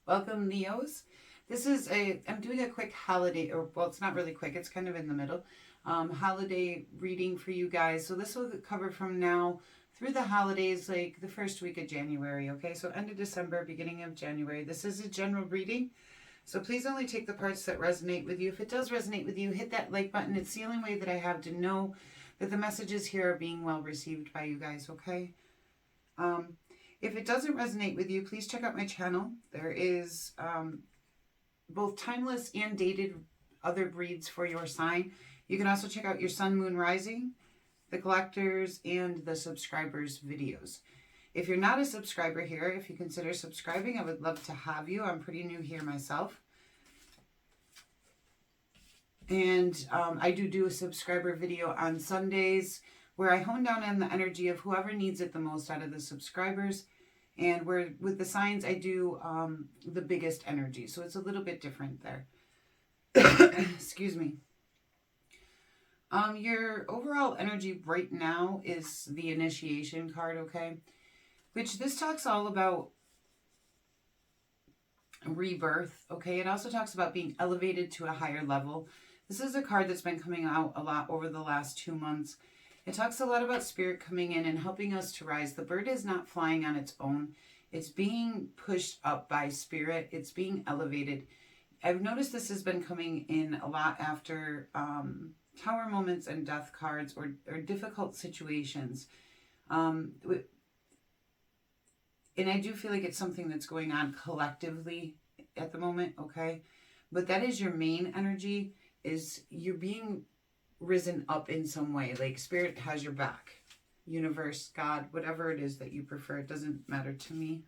Welcome, Leos. I'm doing a quick holiday, or well, it's not really quick, it's kind of in the middle, holiday reading for you guys. So this will cover from now through the holidays, like the first week of January, okay? So end of December, beginning of January. This is a general reading, so please only take the parts that resonate with you. If it does resonate with you, hit that like button. It's the only way that I have to know that the messages here are being well received by you guys, okay? If it doesn't resonate with you, please check out my channel. There is both timeless and dated other reads for your sign. You can also check out your sun, moon, rising, the collectors, and the subscribers videos. If you're not a subscriber here, if you consider subscribing, I would love to have you. I'm pretty new here myself. And I do a subscriber video on Sundays where I hone down on the energy of whoever needs it the most out of the subscribers. And where with the signs, I do the biggest energy. So it's a little bit different there. Excuse me. Your overall energy right now is the initiation card, okay? Which this talks all about rebirth, okay? It also talks about being elevated to a higher level. This is a card that's been coming out a lot over the last 2 months. It talks a lot about spirit coming in and helping us to rise. The bird is not flying on its own. It's being pushed up by spirit. It's being elevated. I've noticed this has been coming in a lot after tower moments and death cards or difficult situations. And I do feel like it's something that's going on collectively at the moment, okay? But that is your main energy, is you're being risen up in some way. Like spirit has your back. Universe, God, whatever it is that you prefer. It doesn't matter to me.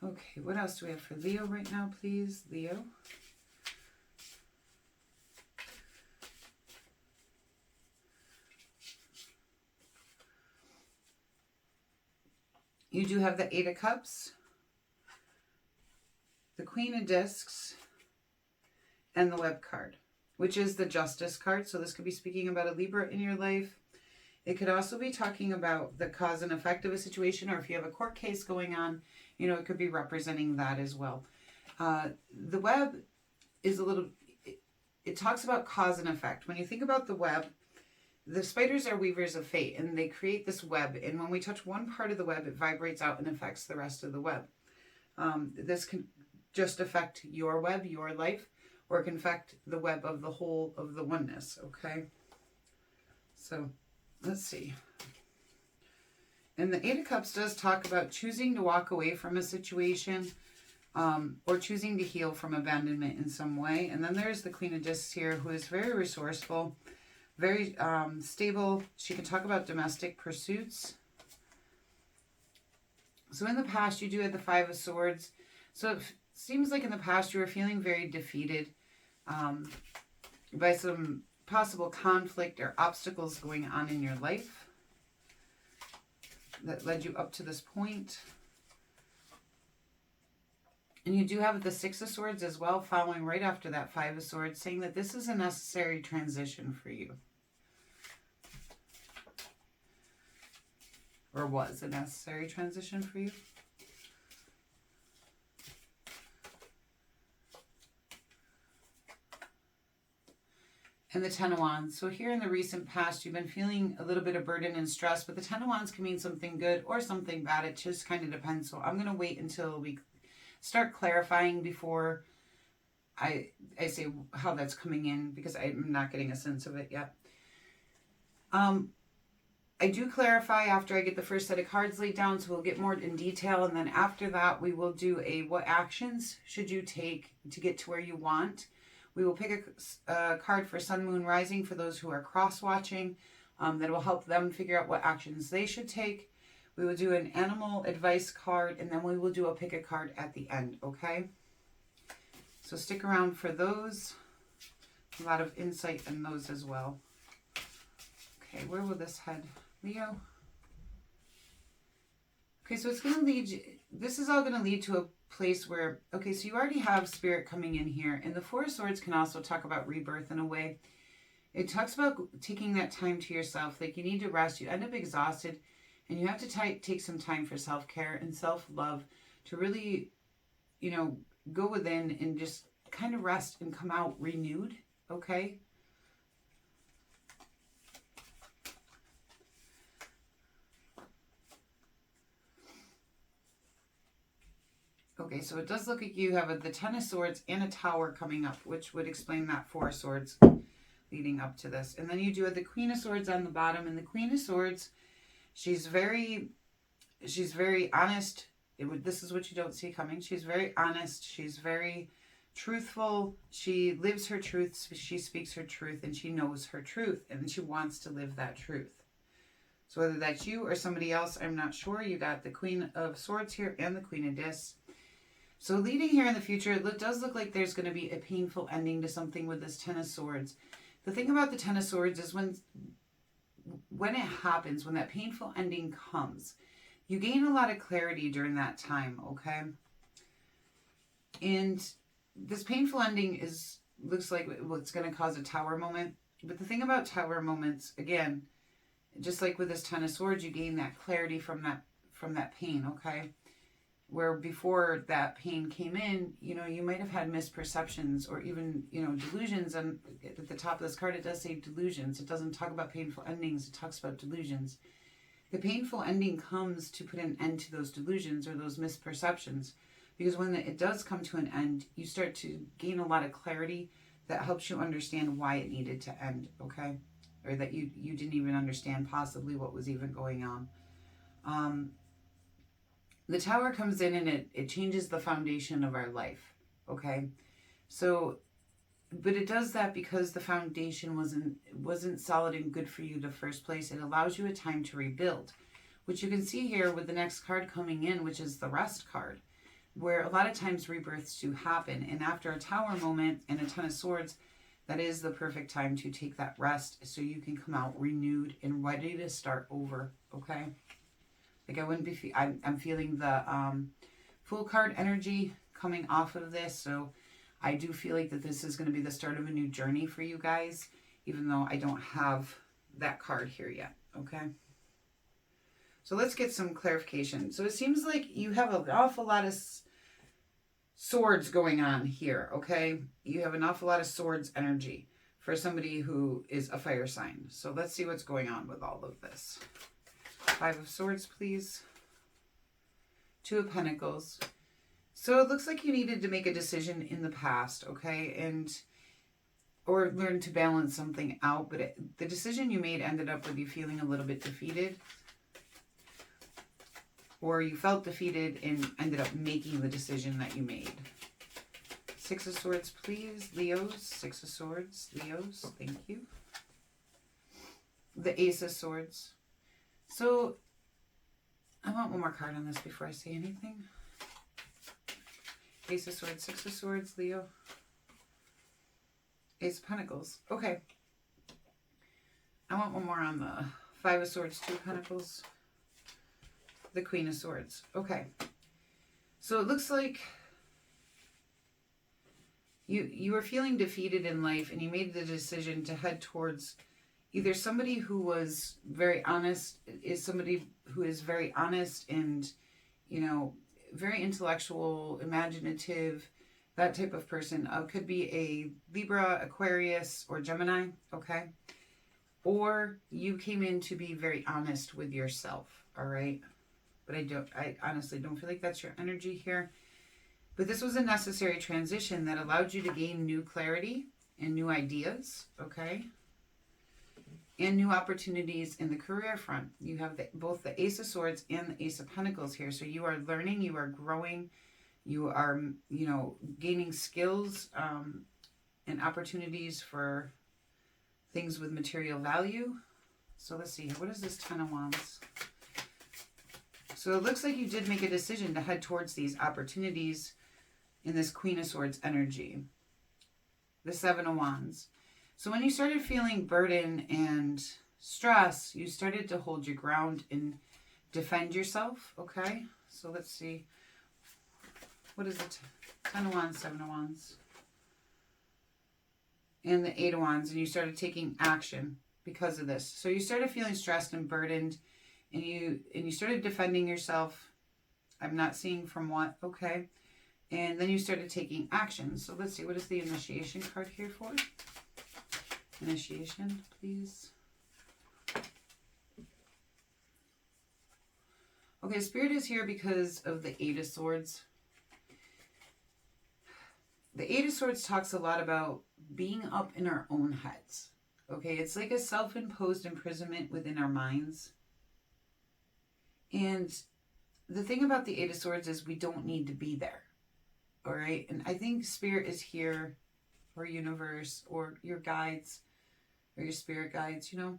Okay, what else do we have for Leo right now, please? Leo. You do have the Eight of Cups, the Queen of Discs, and the Web card, which is the Justice card. So this could be speaking about a Libra in your life. It could also be talking about the cause and effect of a situation, or if you have a court case going on, you know, it could be representing that as well. The web is a little, it talks about cause and effect. When you think about the web, the spiders are weavers of fate, and they create this web. And when we touch one part of the web, it vibrates out and affects the rest of the web. This can just affect your web, your life, or it can affect the web of the whole of the oneness, okay? So, let's see. And the Eight of Cups does talk about choosing to walk away from a situation or choosing to heal from abandonment in some way. And then there's the Queen of Discs here, who is very resourceful, very stable. She can talk about domestic pursuits. So in the past, you do have the Five of Swords. So it seems like in the past you were feeling very defeated by some possible conflict or obstacles going on in your life that led you up to this point. And you do have the Six of Swords as well, following right after that Five of Swords, saying that this is a necessary transition for you. Or was a necessary transition for you. And the Ten of Wands. So here in the recent past, you've been feeling a little bit of burden and stress, but the Ten of Wands can mean something good or something bad. It just kind of depends. So I'm going to wait until we start clarifying before I say how that's coming in, because I'm not getting a sense of it yet. I do clarify after I get the first set of cards laid down, so we'll get more in detail. And then after that, we will do a what actions should you take to get to where you want. We will pick a card for Sun, Moon, Rising for those who are cross-watching. That will help them figure out what actions they should take. We will do an animal advice card, and then we will do a pick a card at the end, okay? So stick around for those. A lot of insight in those as well. Okay, where will this head? Leo? Okay, so it's going to lead you, this is all going to lead to a place where, okay, so you already have spirit coming in here, and the Four of Swords can also talk about rebirth in a way. It talks about taking that time to yourself, like you need to rest, you end up exhausted, And you have to take some time for self-care and self-love to really, you know, go within and just kind of rest and come out renewed, okay? Okay, so it does look like you have the Ten of Swords and a Tower coming up, which would explain that Four of Swords leading up to this. And then you do have the Queen of Swords on the bottom. And the Queen of Swords, she's very honest. This is what you don't see coming. She's very honest. She's very truthful. She lives her truth. She speaks her truth, and she knows her truth, and she wants to live that truth. So whether that's you or somebody else, I'm not sure. You got the Queen of Swords here and the Queen of Discs. So leading here in the future, it does look like there's going to be a painful ending to something with this Ten of Swords. The thing about the Ten of Swords is when it happens, when that painful ending comes, you gain a lot of clarity during that time, okay? And this painful ending looks like it's going to cause a Tower moment. But the thing about Tower moments, again, just like with this Ten of Swords, you gain that clarity from that pain, okay? Where before that pain came in, you know, you might have had misperceptions or even, you know, delusions. And at the top of this card, it does say delusions. It doesn't talk about painful endings. It talks about delusions. The painful ending comes to put an end to those delusions or those misperceptions. Because when it does come to an end, you start to gain a lot of clarity that helps you understand why it needed to end, okay? Or that you didn't even understand possibly what was even going on. The Tower comes in and it changes the foundation of our life, okay? So, but it does that because the foundation wasn't solid and good for you in the first place. It allows you a time to rebuild, which you can see here with the next card coming in, which is the Rest card, where a lot of times rebirths do happen. And after a Tower moment and a Ten of Swords, that is the perfect time to take that rest so you can come out renewed and ready to start over, okay? Like I wouldn't be, I'm feeling the Fool card energy coming off of this. So I do feel like that this is going to be the start of a new journey for you guys, even though I don't have that card here yet, okay? So let's get some clarification. So it seems like you have an awful lot of swords going on here, okay? You have an awful lot of swords energy for somebody who is a fire sign. So let's see what's going on with all of this. Five of Swords, please. Two of Pentacles. So it looks like you needed to make a decision in the past, okay? Or learn to balance something out. But the decision you made ended up with you feeling a little bit defeated. Or you felt defeated and ended up making the decision that you made. Six of Swords, please. Leos. Six of Swords. Leos. Thank you. The Ace of Swords. So, I want one more card on this before I say anything. Ace of Swords, Six of Swords, Leo. Ace of Pentacles. Okay. I want one more on the Five of Swords, Two of Pentacles. The Queen of Swords. Okay. So it looks like you were feeling defeated in life and you made the decision to head towards either somebody who was very honest, is somebody who is very honest and, you know, very intellectual, imaginative, that type of person. Could be a Libra, Aquarius, or Gemini, okay? Or you came in to be very honest with yourself, all right? But I honestly don't feel like that's your energy here. But this was a necessary transition that allowed you to gain new clarity and new ideas, okay? And new opportunities in the career front. You have both the Ace of Swords and the Ace of Pentacles here. So you are learning, you are growing, you are, you know, gaining skills and opportunities for things with material value. So let's see here. What is this Ten of Wands? So it looks like you did make a decision to head towards these opportunities in this Queen of Swords energy. The Seven of Wands. So when you started feeling burden and stress, you started to hold your ground and defend yourself, okay? So let's see. What is it? Ten of Wands, Seven of Wands. And the Eight of Wands. And you started taking action because of this. So you started feeling stressed and burdened And you started defending yourself. I'm not seeing from what. Okay. And then you started taking action. So let's see. What is the initiation card here for? Initiation, please. Okay, Spirit is here because of the Eight of Swords. The Eight of Swords talks a lot about being up in our own heads. Okay, it's like a self-imposed imprisonment within our minds. And the thing about the Eight of Swords is we don't need to be there. All right, and I think Spirit is here, or universe, or your guides, or your spirit guides, you know.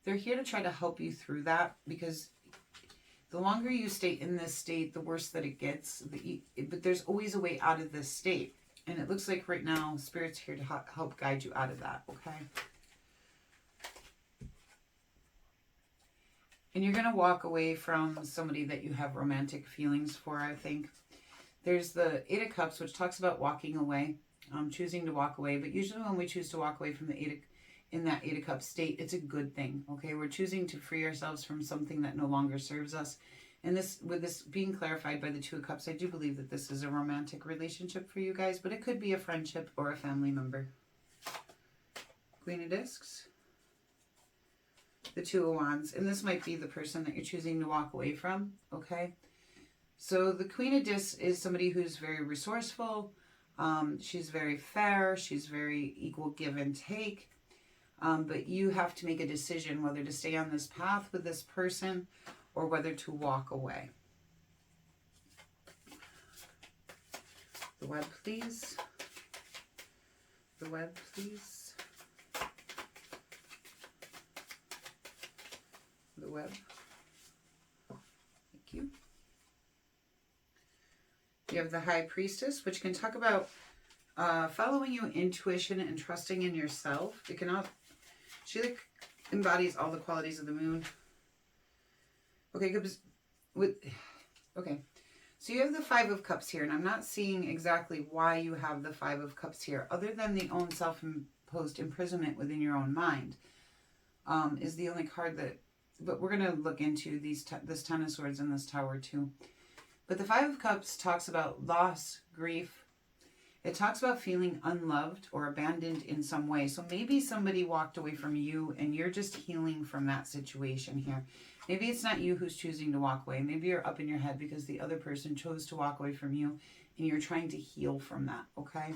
They're here to try to help you through that, because the longer you stay in this state, the worse that it gets. But there's always a way out of this state. And it looks like right now, Spirit's here to help guide you out of that, okay? And you're going to walk away from somebody that you have romantic feelings for, I think. There's the Eight of Cups, which talks about walking away, choosing to walk away. But usually when we choose to walk away from the in that Eight of Cups state, it's a good thing, okay? We're choosing to free ourselves from something that no longer serves us. And with this being clarified by the Two of Cups, I do believe that this is a romantic relationship for you guys, but it could be a friendship or a family member. Queen of Discs. The Two of Wands. And this might be the person that you're choosing to walk away from, okay? So the Queen of Discs is somebody who's very resourceful. She's very fair. She's very equal give and take. But you have to make a decision whether to stay on this path with this person or whether to walk away. The web, please. The web, please. The web. Thank you. You have the High Priestess, which can talk about following your intuition and trusting in yourself. It cannot. She like embodies all the qualities of the moon. Okay, okay. So you have the Five of Cups here, and I'm not seeing exactly why you have the Five of Cups here, other than the own self-imposed imprisonment within your own mind. Is the only card that, but we're going to look into this Ten of Swords and this Tower too. But the Five of Cups talks about loss, grief. It talks about feeling unloved or abandoned in some way. So maybe somebody walked away from you and you're just healing from that situation here. Maybe it's not you who's choosing to walk away. Maybe you're up in your head because the other person chose to walk away from you and you're trying to heal from that, okay?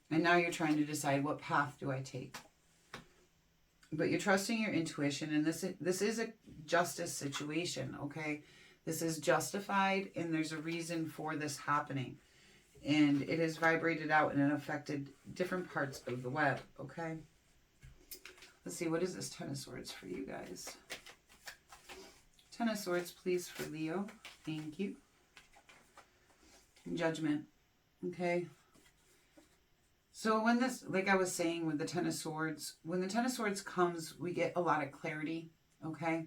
And now you're trying to decide, what path do I take? But you're trusting your intuition, and this is a justice situation, okay? This is justified, and there's a reason for this happening. And it has vibrated out and it affected different parts of the web, okay? Let's see, what is this Ten of Swords for you guys? Ten of Swords, please, for Leo. Thank you. Judgment, okay? So when this, like I was saying with the Ten of Swords, when the Ten of Swords comes, we get a lot of clarity, okay?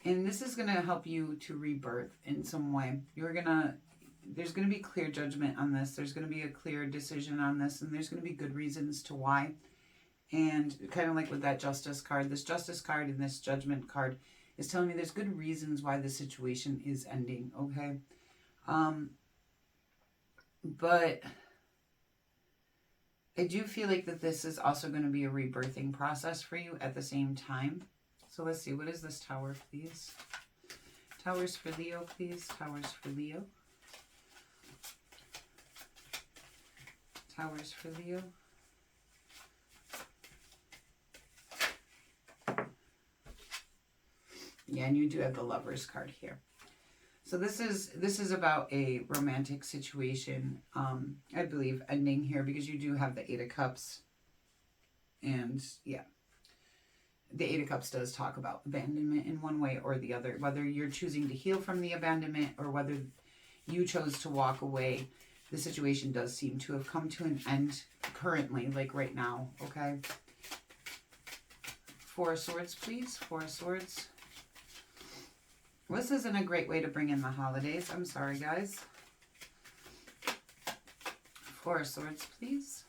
And this is going to help you to rebirth in some way. There's going to be clear judgment on this. There's going to be a clear decision on this, and there's going to be good reasons to why. And kind of like with that Justice card, this Justice card and this Judgment card is telling me there's good reasons why the situation is ending, okay? But I do feel like that this is also going to be a rebirthing process for you at the same time. So let's see, what is this Tower, please? Towers for Leo, please. Towers for Leo. Towers for Leo. Yeah, and you do have the Lovers card here. So this is about a romantic situation, I believe, ending here, because you do have the Eight of Cups. And yeah, the Eight of Cups does talk about abandonment in one way or the other, whether you're choosing to heal from the abandonment or whether you chose to walk away. The situation does seem to have come to an end currently, like right now, okay? Four of Swords, please. Four of Swords. This isn't a great way to bring in the holidays. I'm sorry, guys. Four of Swords, please.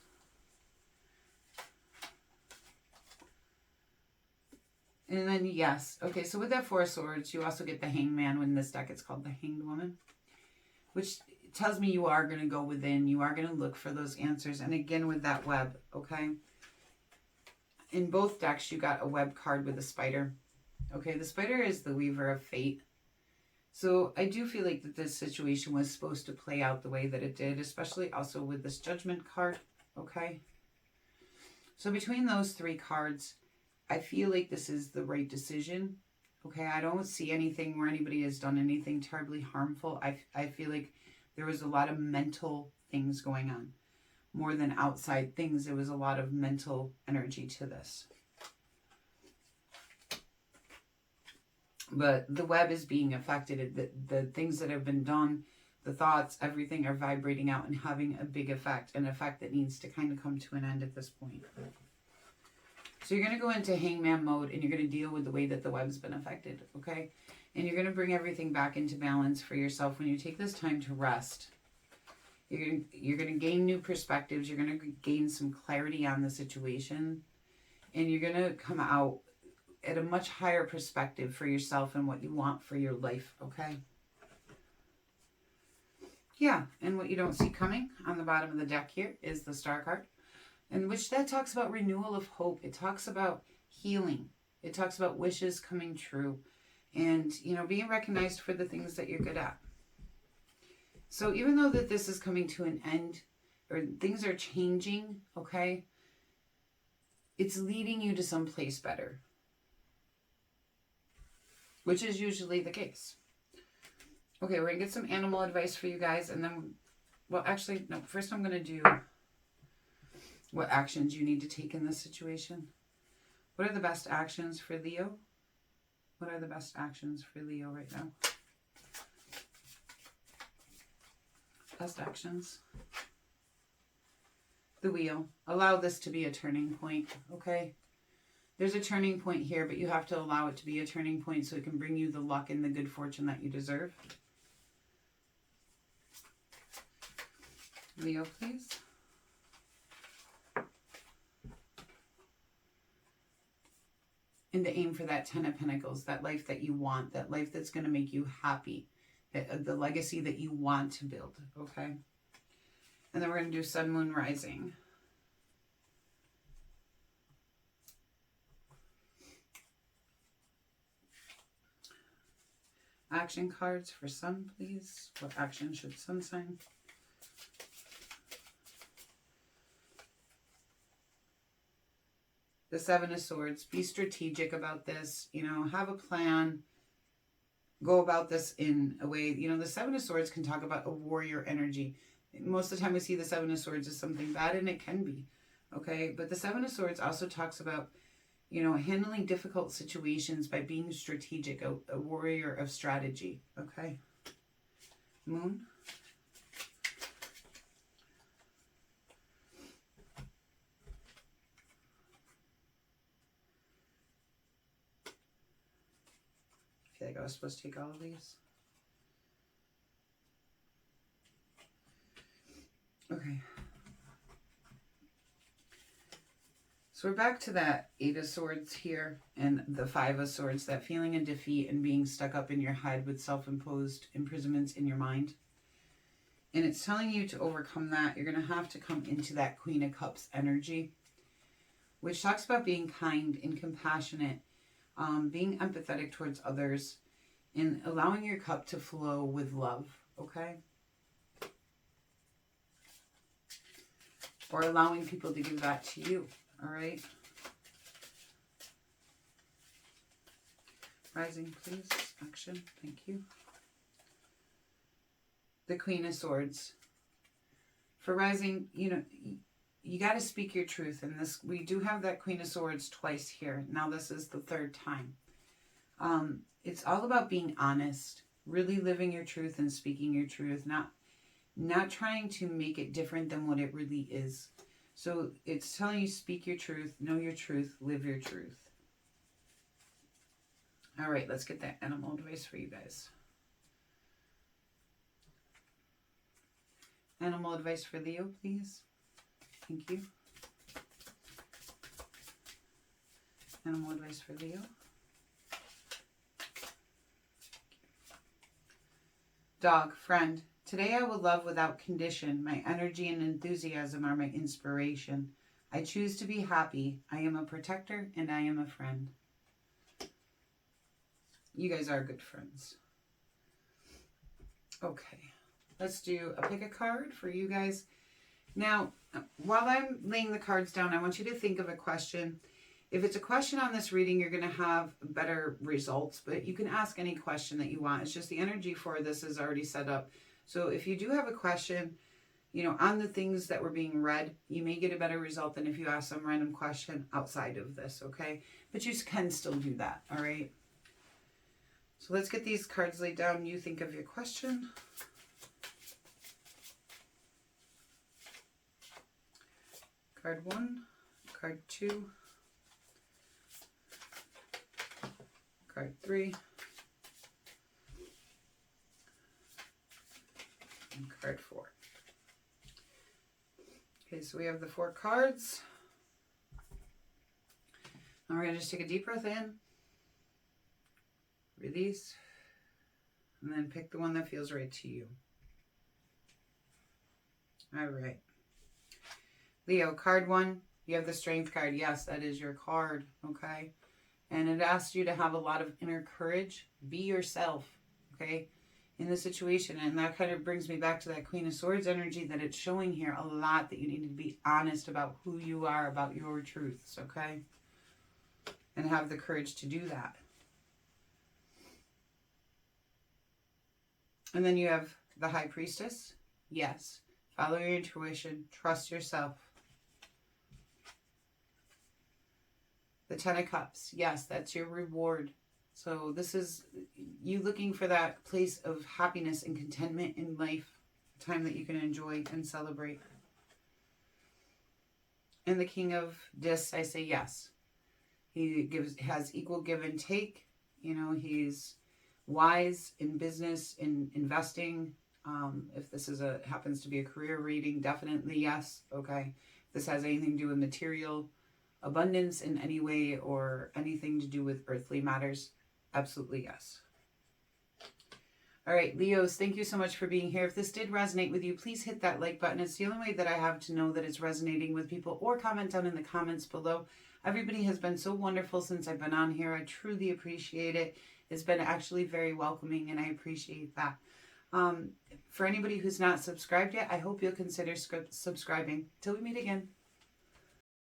And then, yes. Okay, so with that Four of Swords, you also get the Hangman. When this deck, it's called the Hanged Woman, which tells me you are going to go within. You are going to look for those answers. And again, with that web, okay? In both decks, you got a web card with a spider. Okay, the spider is the weaver of fate. So I do feel like that this situation was supposed to play out the way that it did, especially also with this Judgment card, okay? So between those three cards, I feel like this is the right decision. Okay, I don't see anything where anybody has done anything terribly harmful. I feel like there was a lot of mental things going on. More than outside things, there was a lot of mental energy to this. But the web is being affected. The things that have been done, the thoughts, everything are vibrating out and having a big effect. An effect that needs to kind of come to an end at this point. So you're going to go into hangman mode and you're going to deal with the way that the web's been affected, okay? And you're going to bring everything back into balance for yourself when you take this time to rest. You're going to gain new perspectives. You're going to gain some clarity on the situation. And you're going to come out at a much higher perspective for yourself and what you want for your life, okay? Yeah, and what you don't see coming on the bottom of the deck here is the Star card. And which that talks about renewal of hope. It talks about healing. It talks about wishes coming true. And, you know, being recognized for the things that you're good at. So even though that this is coming to an end, or things are changing, okay, it's leading you to someplace better. Which is usually the case. Okay, we're going to get some animal advice for you guys. And then, well, actually, no, first I'm going to do what actions you need to take in this situation. What are the best actions for Leo? What are the best actions for Leo right now? Best actions. The wheel. Allow this to be a turning point, okay? There's a turning point here, but you have to allow it to be a turning point so it can bring you the luck and the good fortune that you deserve. Leo, please. And to aim for that 10 of Pentacles, that life that you want, that life that's going to make you happy, the legacy that you want to build, okay? And then we're going to do Sun, Moon, Rising. Action cards for Sun, please. What action should Sun sign? The Seven of Swords. Be strategic about this. You know, have a plan. Go about this in a way. You know, the Seven of Swords can talk about a warrior energy. Most of the time we see the Seven of Swords as something bad, and it can be. Okay? But the Seven of Swords also talks about, you know, handling difficult situations by being strategic. A warrior of strategy. Okay? Moon. I feel like I was supposed to take all of these. Okay. So we're back to that Eight of Swords here and the Five of Swords, that feeling of defeat and being stuck up in your head with self-imposed imprisonments in your mind. And it's telling you to overcome that. You're going to have to come into that Queen of Cups energy, which talks about being kind and compassionate, being empathetic towards others, and allowing your cup to flow with love, okay? Or allowing people to give that to you, all right? Rising, please. Action. Thank you. The Queen of Swords. For Rising, you know, you got to speak your truth. And this, we do have that Queen of Swords twice here. Now this is the third time. It's all about being honest, really living your truth and speaking your truth, not trying to make it different than what it really is. So it's telling you, speak your truth, know your truth, live your truth. All right, let's get that animal advice for you guys. Animal advice for Leo, please. Thank you. Animal advice for Leo. Dog, friend. Today I will love without condition. My energy and enthusiasm are my inspiration. I choose to be happy. I am a protector and I am a friend. You guys are good friends. Okay, let's do a pick a card for you guys. Now, while I'm laying the cards down, I want you to think of a question. If it's a question on this reading, you're going to have better results, but you can ask any question that you want. It's just the energy for this is already set up. So if you do have a question, you know, on the things that were being read, you may get a better result than if you ask some random question outside of this, okay? But you can still do that, all right? So let's get these cards laid down. You think of your question. Card 1, card 2, card 3, and card 4. Okay, so we have the 4 cards. Now we're going to just take a deep breath in. Release, and then pick the one that feels right to you. All right. Leo, card 1, you have the Strength card. Yes, that is your card, okay? And it asks you to have a lot of inner courage. Be yourself, okay, in the situation. And that kind of brings me back to that Queen of Swords energy that it's showing here a lot, that you need to be honest about who you are, about your truths, okay? And have the courage to do that. And then you have the High Priestess. Yes. Follow your intuition. Trust yourself. The Ten of Cups. Yes, that's your reward. So this is you looking for that place of happiness and contentment in life. A time that you can enjoy and celebrate. And the King of Discs, I say yes. He has equal give and take. You know, he's wise in business, in investing. If this is happens to be a career reading, definitely yes. Okay. If this has anything to do with material abundance in any way or anything to do with earthly matters, absolutely yes. All right, Leos, thank you so much for being here. If this did resonate with you, please hit that like button. It's the only way that I have to know that it's resonating with people, or comment down in the comments below. Everybody has been so wonderful since I've been on here. I truly appreciate it. It's been actually very welcoming, and I appreciate that. For anybody who's not subscribed yet, I hope you'll consider subscribing. Till we meet again.